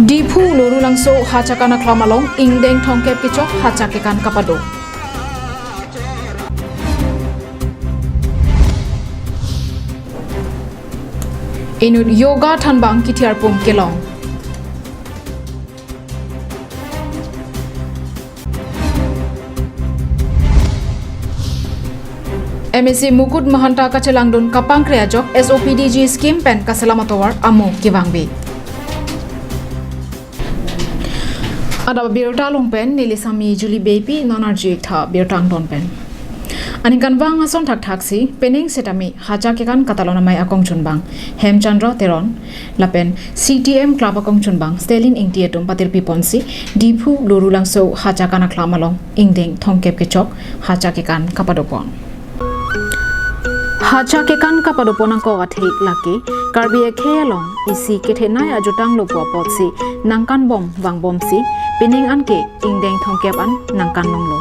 Dipu luru langso hachakana klamalong ingdeng thongkep kichok hachakekan kapado. Inut yoga thanbang kitiarpum kelong. MSc Mukut Mahanta Kachelangdun Kapang Kreajok SOPDG scheme pen kasalamatowar amu kivangbi. Adap Abirta longpen nilisami Juli baby nonarji tha birtang don pen. Anikan wang ason thak thaksi pening setami hachakekan katalonamai akong chunbang Hemchandra Teron lapen CTM club akong chunbang Stelin ingtietum patir piponsi Dipu lurulangso hachakana klamalong ingdeng thongkep kechok hachakekan kapadopon. Hachakekan kapadopon ang kawat hik laki karbi ekhelong isi kethenai ajutang lopua potsi nangkan bom wang bom si pining anke ingdeng thongkep an nangkan longlo.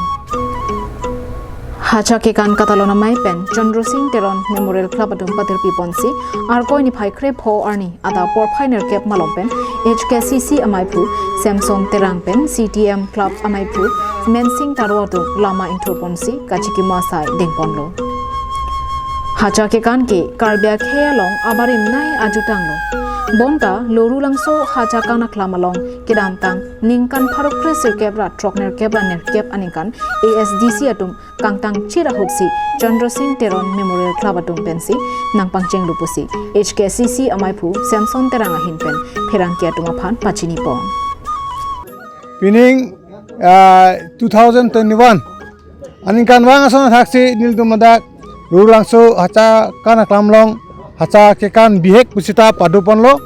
Hachakekan katalonamai pen Chandra Singh Teron Memorial Club adum patir piponsi arkoi ni phai kre pho arni ada por phainer kep malompen HKCC amaipu Samson Terang pen CTM Club amaipu Mensing Tarwatu lama introponsi kachiki masai dengponlo. Hachakekan ke karbia khelong abarim nai ajutanglo. Bonta lorulangso hachakan klamalong kidamtang ningkan pharokre sirkebra trokner kebra nerkep aningkan ASDC atum kangtang chira hupsi Chandra Singh Teron Memorial Club atum pensi nangpang cheng lupusi HKCC amaipu Samson Teranga hinpen pherangki atum aphan pachini pon. Pining 2021 aningkan wang asona thaksi nildumadak lorulangso hachakan klamlong hacha kekan bihek pusita padupon lo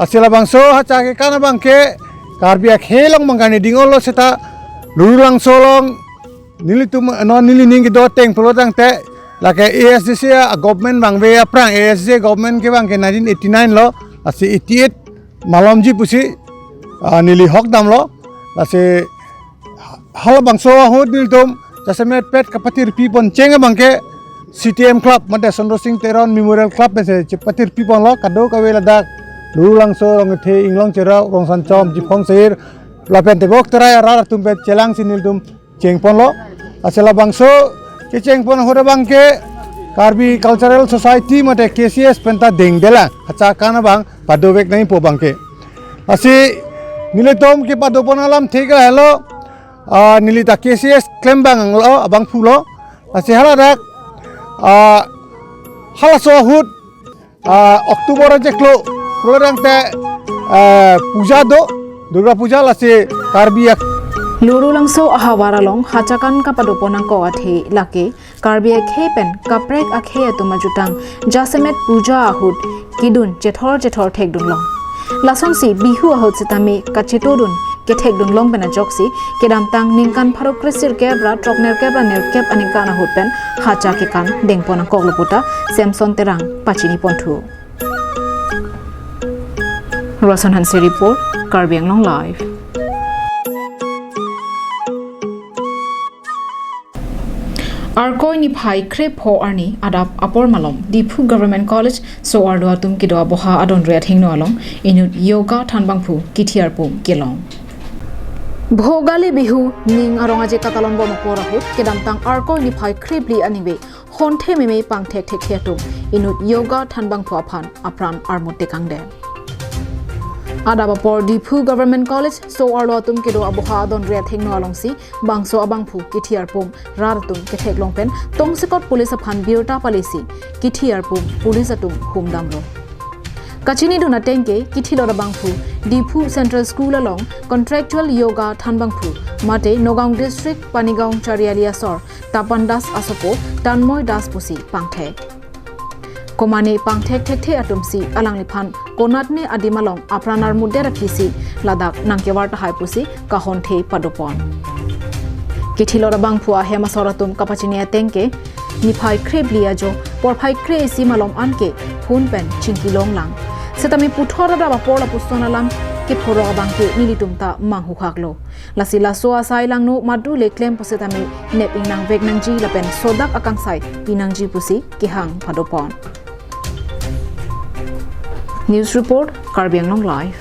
asila bangso hacha kekan bangke karbia khelong mangani dingolo seta lurulang solong nilitum non nilining do teng pelotang te lake ASDC government bangbe aprang ASDC government ke bangke 1989 lo asi 88 malomji pusi nili hok dam lo asi hal bangso hod nilitum jasemet pet kapatir pipon chenga bangke CTM Club mate Chandra Singh Teron Memorial Club mese patir pipon lo kado kawela dak lulang so rong the inglong chera rong san chom jipong seir lapen te bok tera ra tumpe chelang sinil tum chengpon lo asela bangso ke chengpon hore bangke Karbi Cultural Society mate KCS penta dengdela hacha kana bang padovek nai po bangke asi niletom ke padopon alam thega hello nilita KCS klembang lo abang fulo asi hala dak halaso hut Oktober jeklo program te puja do Durga puja lase karbiak Luru langso ahawaralong hachakan kapadoponang kawathe lake karbiak hepen kaprek akhe atumajutang jasemet puja ahut kidun chethor thekdun long lason si bihu ahut sitami kachetodun kethekdun long bena joksi kedamtang ningkan pharok krisir kebra trokner kebra nerkep aningkan ahut pen hachakekan dengpona kokloputa Samson Terang pachini ponthu Rasan Hansi report Karbi Anglong live Arkoi ni phai kre pho arni adap apor malom Dipu Government College so ardo atum kido boha adon ria thingno along inut yoga thanbangphu kithiarpum kelong Bhogali bihu ning arongaje katalon bom porahut kedamtang arkoi ni phai kribli anibe honthe meme pangthek thekhetum inut yoga thanbangphu aphan apran armote kangde Adapapor Dipu Government College so arlo atum kido aboha don ria thengno alongsi bangso abangphu kithiarpum raratum kethek longpen tongsekot police aphan birta palisi kithiarpum police atum humdamlo Kachini duna tengke kithilora bangphu Dipu Central School along contractual yoga thanbangphu mate Nogaung District Panigaung Charialia sor Tapandas asopo Tanmoy das pusi pangthek Komani pangthek thekhe atumsi alangliphan konatne adimalong apranar mudera kisi ladak nangkewar tahai pusi kahon the padopon Kithilora bangphua hema soratum kapachini tengke niphai khreblia jo porphai kre si malom anke phun pen chingkilong lang setami puthora da porla pustona lam ke phoro bangke nilitumta manghu khaklo lasila so asai langno madu le claim posetami neping nang vek nangji lapen sodak akang sai pinangji pusi kihang padopon News report Karbi Anglong live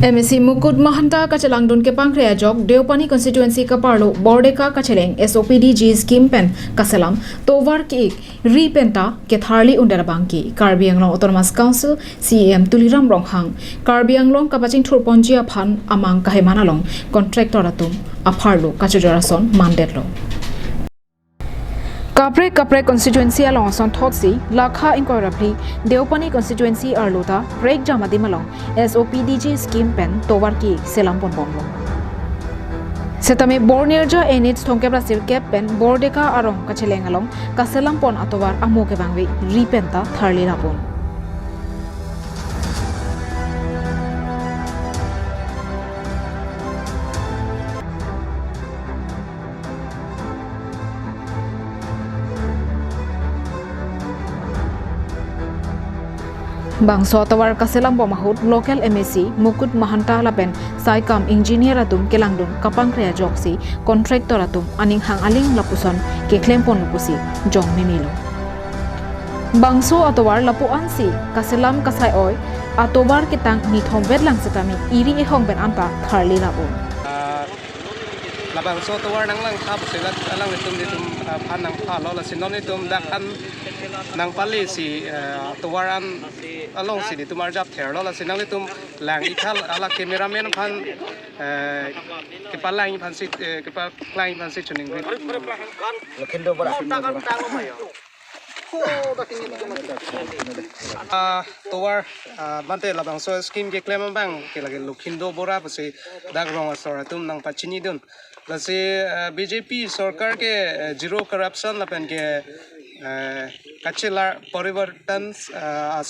MSc Mukut Mahanta Kachalangdun ke Pangkrea Jok Deopani constituency ka parlo Bordeka Kacheleng SOPDG scheme pen Kasalam Tovar ki Repenta ke Tharli Undara Bangki Karbi Anglong Autonomous Council CEM Tuliram Ronghang Karbi Anglong Kapaching Thurponjia Phan Amang Kahemanalong contractor atum Apharlo Kachujorason Mandetlo Kapre constituency along son Thotsi, Lakha inquiry, Deopani constituency Arluta, Break Jamadimalong, SOPDG scheme pen, Tovarki, Selampon Bombo. Setame Bornirja and its Tonkebra Sirkep pen, Bordeka Arong, Kachelangalong, Kaselampon Atovar Amokebangwe, Repenta, Tharli Rapon. Bangso tawar kaselam bomahut local MSc Mukut Mahanta lapen saikam engineer atum kelangdun kapangkrea joksi contractor atum aning hang aling lapuson ke klempon lupusi jong mimilo Bangso atawar lapu ansi kaselam kasai oi atawar kitang nithom bedlang setami iri e hong ben anta Tharli rabu labang so tawar nang lang thap silat alang itum phan nang pha lo la sinon itum dakan nang pali si tawaran along si tumar jap ther lo la sinang itum lang ikhal ala cameraman phan ke palang phan si ke palang phan si chuning lokhindo bora tawar bante labang so scheme ke claim bang ke lagi lokhindo bora pasi dak rong asora tum nang pachini dun lasi BJP sarkar ke zero corruption lapen ke kachilar parivartan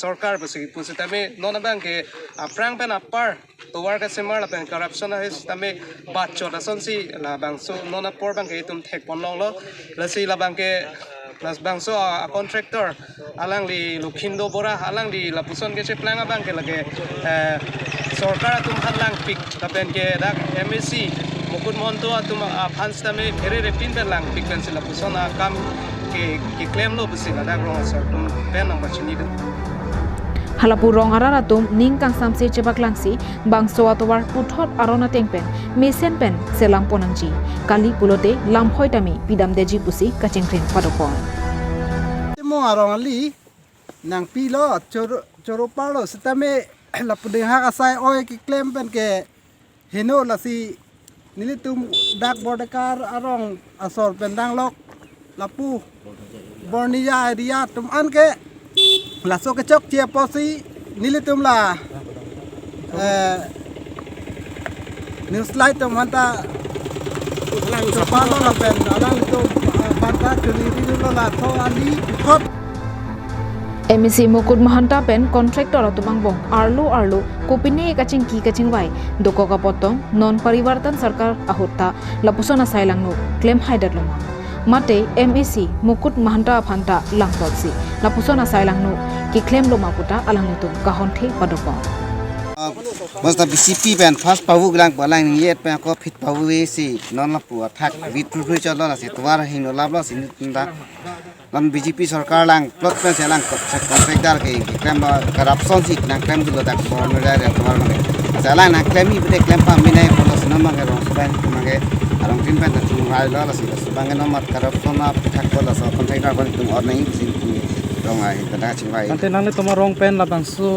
sarkar pasi pusi tame nona bang ke aprang pen apar tawar ka semar lapen corruption is tame bachot asonsi labang so nona por bang ke tum thek ponlong lo lasi labang ke Las bangso a contractor alang li Lokhindo bora alang di lapuson ke planga bang ke lage sarkar tum halang pik tapen ke dak MSc Mukut Monto atum fans tame phere repin lang pik pen sila lapuson a kam ke claim lo bisi dak rong sar tum pen number chini du Halapu rong araratum ning kang samsi chebak langsi bangso atowar puthot arona tengpen mesen pen selang ponangji kali pulote lamhoi tami pidam deji pusi kachingkren padopon mo arong ali nang pilo choro palo setame lapudeng ha kasai oi ki claim pen ke heno lasi nilitum dak bordekar arong asor pendang lok lapu bornia area tum an ke la so ke chok chia posi nilitum la news slide tum hanta palo la pen alang to banta churi lo la tho ali thot MSc Mukut Mahanta pen contractor atumang bong arlo kopine kaching wai doko kapotong non parivartan sarkar ahutta lapusona sailangnu claim haidat loma mate MSc Mukut Mahanta phanta langtotsi lapusona sailangnu ki claim loma puta alangnitum kahonthi padopong Basta BCP ban first pawu glang balang yet pa ko fit pawu si non la pu attack with to chalo la si twar hin la bla sin tinda lam BJP sarkar lang plot pen se lang contractor ke claim corruption si nang claim du dak for no da twar mage sala nang claim i bde claim pa minai ko no mage ro ban mage arong tin pen tu ngai la si bang no mat corruption na thak ko la so contractor ko tum or nai sin dong ai ta chingwai ante nang le toma rong pen la bang so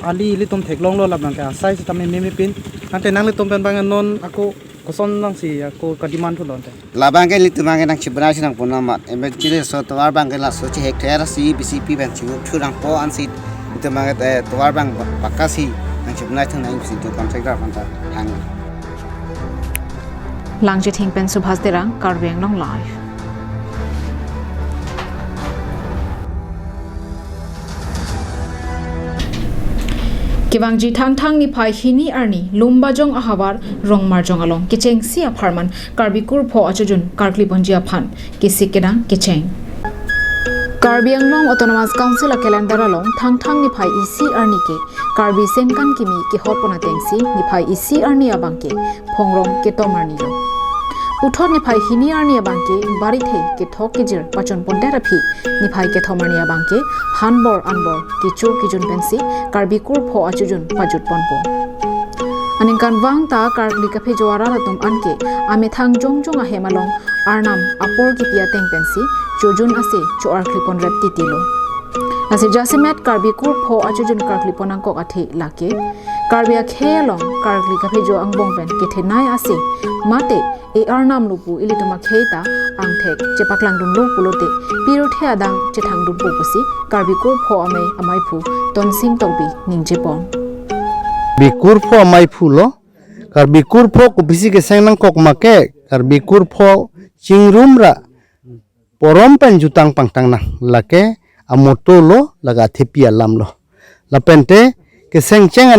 ali li tom theklong lo labang ka sai tame memi pin ante nang le tom pen bang non ako koson nang si ako kadiman thu lonte labang ke li tumang nang chibra sinang punamat emergency so tawar bang la so chi hektar si BCP ban chu thurang po an si tumang tawar bang bakasi nang chibna thang nang si tu contractor phanta hang langje thing pen subhas terang karweng long live Kewangji thang ni phai hini arni lumba jong ahabar rong marjong along kicheng sia pharman karbikur pho achujun karkli bonjia phan kisikena kicheng Karbi Anglong Autonomous Council calendar along thang ni phai EC arni ke karbi senkan kimi ki hotpona tengsi ni phai EC arni abangke phongrong ke tomarni lo Uthor ni phai hini arni abangke bari the ke thok ke jir pachon pondera phi ni phai ke thomarni abangke hanbor anbor ki chu ki jun pensi karbi kur pho achujun pajut ponpo aning kan wang ta karli ka phejwara la tum anke ame thang jong jong a hemalong arnam apor ki pia teng pensi chojun ase cho ar klipon rep titilo ase jasimet karbi kur pho achujun karklipon angko athi lake karbia khelong karli ka phejo angbong pen ke thenai ase mate e arnam lupu ilituma kheita angthek chepaklang dun lo pulote piro the adang chethang dun pusi karbi kur pho ame amai phu ton sing tokbi ningjepon bikur pho mai phulo kar bikur pho ku bisi ke sengnang kok make kar bikur pho chingrum ra porom pen jutang pangtang na lake amoto lo laga thepia lam lo lapente ke sengcheng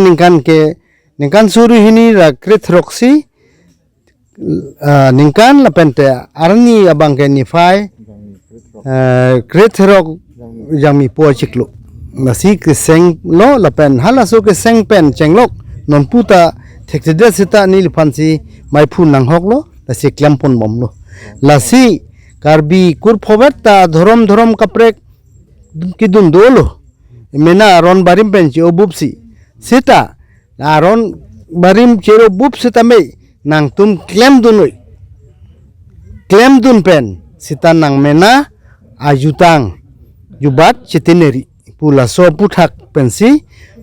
ningkan suru hini ra krithroksi ningkan lapente arni abang ke nifai krithrok jami po chiklo nasi ke seng lo lapen halaso ke seng pen chenglok non puta thekde sita nil phansi mai phu nang hok lo nasi klampon bom lo lasi karbi kur phobet ta dhorom kaprek kidun dolo mena ron barim pen chi obupsi sita aron barim chero bup sita me nang tum klem dun pen sita nang mena ajutang jubat chitineri pula so puthak pensi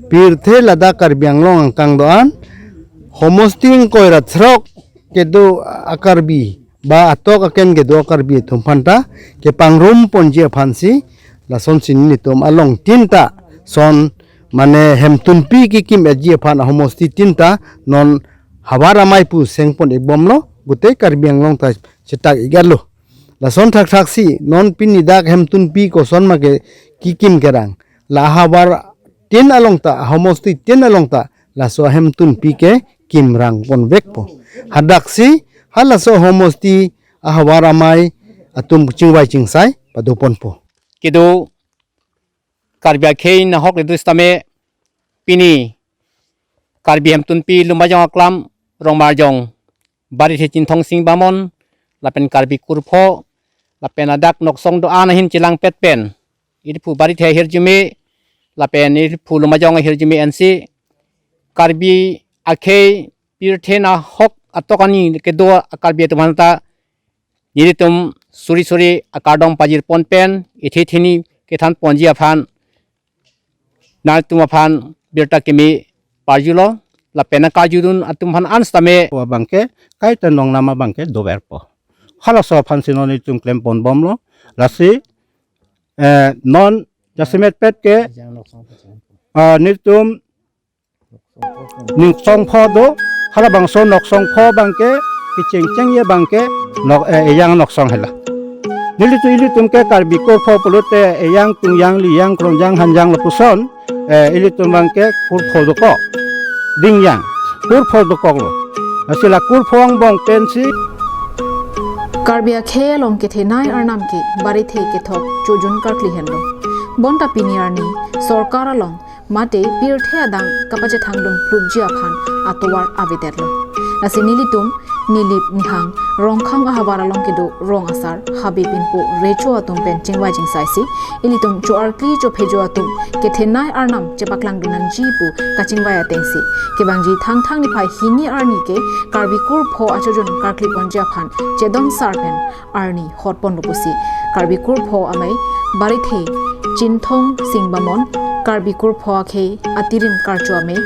pirthe lada karbiang long angkang doan homosting koira throk kedo akarbi ba atok aken gedo akarbi thumphanta ke pangrum ponje phansi la son sin ni tom along tinta son mane hemtun pi ki kim eji phan homosti tinta non hawara mai pu sengpon ebomlo gute karbiang long ta chetak igalo la son thak si non pini dak hemtun pi ko son mage ki kim kerang la hawar tin along ta homosti tin along ta la so hemtun pi ke kim rang pon vekpo hadaksi hala so homosti ahawara mai atum chingwai chingsai padopon po kidu karbia khe na hok le stame pini karbi hemtun pi lumajong aklam rongmar jong bari the chin thong sing bamon lapen karbi kurpho lapen adak noksong do ana hin chilang pet pen id pu bari the herjume lapen id pu lumajong herjume ansi karbi akhe pir thena hok atokani kedo karbi tumanta yiritum suri akadong pajir pon pen ithi thini kethan ponji aphan na tumaphan birta kemi parjulo la pena kajurun atumhan anstame wa bangke kai tanong nama bangke dober po hala so phan sinoni tum klem pon bomlo lasi non jasimet pet ke nitum ning song pho do hala bang so nok song pho bangke kicheng ye bangke nok yang nok song hela nili tum ke karbi ko pho pulute yang tung yang li yang krong yang han yang lapuson ili tum bangke kur pho do ko ding yang kur pho do ko lo asila kur pho ang bong pensi karbia khelong ke thenai arnam ke bari the ke thok chojun karkli henlo bonta piniarni sarkar along mate pirthe adang kapache thangdum plubjia phan atowar avitetlo nasi nilitum nilip nihang rongkhang ahawara long ke do rong asar habibin po recho atum pen chingwa jingsaisi ilitum cho arkli cho phejo atum ke thenai arnam chepaklang dinan ji pu kachingwa ya tengsi ke bangji thang ni phai hini arni ke karbi kur pho achojun karkli ponja phan chedon sarpen arni hotpon lupusi karbi kur pho amai bari the chinthong singbamon karbi kur pho khe atirim karcho ame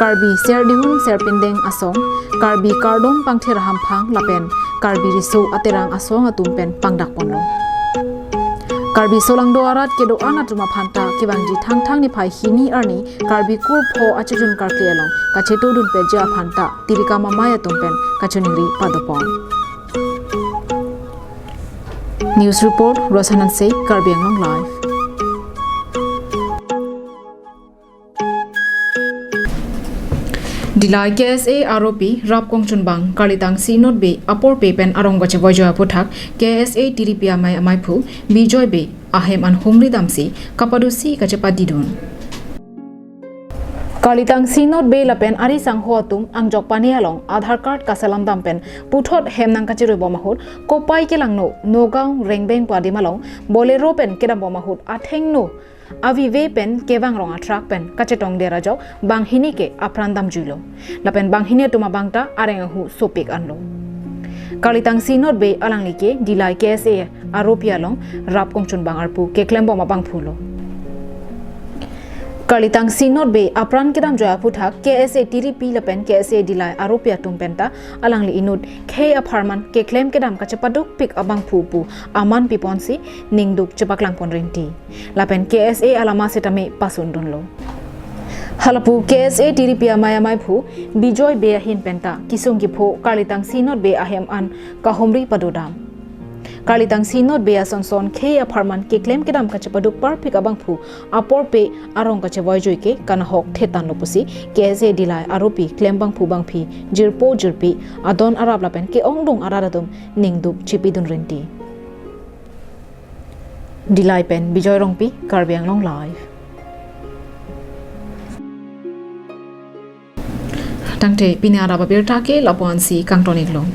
karbi serdihun serpindeng asong karbi kardong pangthera hamphang lapen karbi riso aterang asong atumpen pangdak ponlo karbi solangdo arat kedo anatuma phanta kibangji thang ni phai hini arni karbi kur pho achujun karkli along kacheto dun pe ja phanta tirika mamaya tumpen kachuningri padopon news report Rosanan say Karbi Anglong live Dilai KSA ROP Rap Kongchun Bang Kalitang C Not Be Apor Pepen Aronggache Bojoa Puthak KSA Tiripia Mai Amaipu Bijoy Be Ahem an Humri Damsi Kapadusi Kachepa Didun Kalitang C Not Be Lapen Ari Sang Hoatum Angjok Panialong Aadhaar Card Kasalam Dampen Puthot Hemnang Kachiru Bomahut Kopai Kelangno Nogao Rengbeng Padimalong Bolero Pen Kedam Bomahut Athengno avive pen kewang ronga truck pen kachetong dera jaw bang hini ke aprandam julo lapen bang hini tuma bangta areng hu sopik anlo kalitang sinot be alang like dilai KSA aropia long rap kongchun bang arpu ke klembo ma bang phulo kalitang sinot be apran kedam joya phutha KSA TDP lapen KSA dilai aropia tumpenta alang li inut k aparman ke klem kedam kachapaduk pik abang phu aman piponsi ningduk chepaklang ponrenti lapen KSA alama setame pasun donlo halapu KSA TDP amaya mai phu bijoy be hin penta kisung ki pho kalitang sinot be ahem an kahomri padodam kalitang sinot be ason k aparman ke klem kedam kachapaduk par pik abang phu apor pe arong kachawai joy ke kana hok thetan lopusi KSA dilai aropi klem bang phu bang phi jirpi adon arab lapen ke ongdong araradum ningduk chipidun renti dilai pen bijoy rongpi karbiang long live tangte pini Adap Abirta ke lapuan si kangtonik long